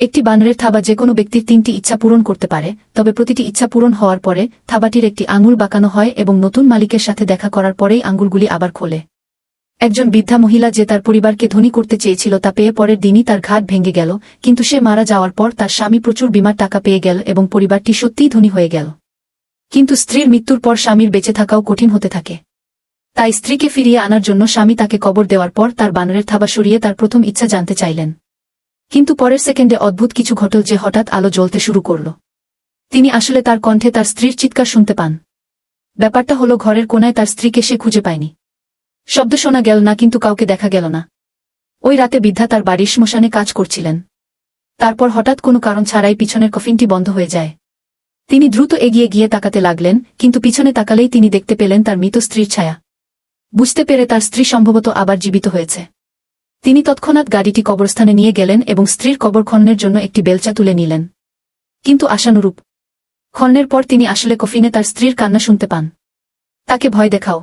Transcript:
একটি বানরের থাবা যে কোনো ব্যক্তির 3টি ইচ্ছা পূরণ করতে পারে, তবে প্রতিটি ইচ্ছা পূরণ হওয়ার পরে থাবাটির একটি আঙুল বাঁকানো হয় এবং নতুন মালিকের সাথে দেখা করার পরেই আঙুলগুলি আবার খোলে। একজন বৃদ্ধা মহিলা যে তার পরিবারকে ধনী করতে চেয়েছিল তা পেয়ে পরের দিনই তার ঘাট ভেঙে গেল, কিন্তু সে মারা যাওয়ার পর তার স্বামী প্রচুর বীমার টাকা পেয়ে গেল এবং পরিবারটি সত্যিই ধনী হয়ে গেল। কিন্তু স্ত্রীর মৃত্যুর পর স্বামীর বেঁচে থাকাও কঠিন হতে থাকে। তাই স্ত্রীকে ফিরিয়ে আনার জন্য স্বামী তাকে কবর দেওয়ার পর তার বানরের থাবা সরিয়ে তার প্রথম ইচ্ছা জানতে চাইলেন। কিন্তু পরের সেকেন্ডে অদ্ভুত কিছু ঘটল, যে হঠাৎ আলো জ্বলতে শুরু করল। তিনি আসলে তার কণ্ঠে তার স্ত্রীর চিৎকার শুনতে পান। ব্যাপারটা হলো, ঘরের কোনায় তার স্ত্রীকে সে খুঁজে পায়নি। শব্দ শোনা গেল না, কিন্তু কাউকে দেখা গেল না। ওই রাতে বৃদ্ধা তার বাড়ির শ্মশানে কাজ করছিলেন। তারপর হঠাৎ কোনো কারণ ছাড়াই পিছনের কফিনটি বন্ধ হয়ে যায়। তিনি দ্রুত এগিয়ে গিয়ে তাকাতে লাগলেন, কিন্তু পিছনে তাকালেই তিনি দেখতে পেলেন তার মৃত স্ত্রীর ছায়া। বুঝতে পেরে তার স্ত্রী সম্ভবত আবার জীবিত হয়েছে। তিনি তৎক্ষণাৎ গাড়িটি কবরস্থানে নিয়ে গেলেন এবং স্ত্রীর কবর খননের জন্য একটি বেলচা তুলে নিলেন। কিন্তু আশানুরূপ, খননের পর তিনি আসলে কফিনে তার স্ত্রীর কান্না শুনতে পান। তাকে ভয় দেখাও।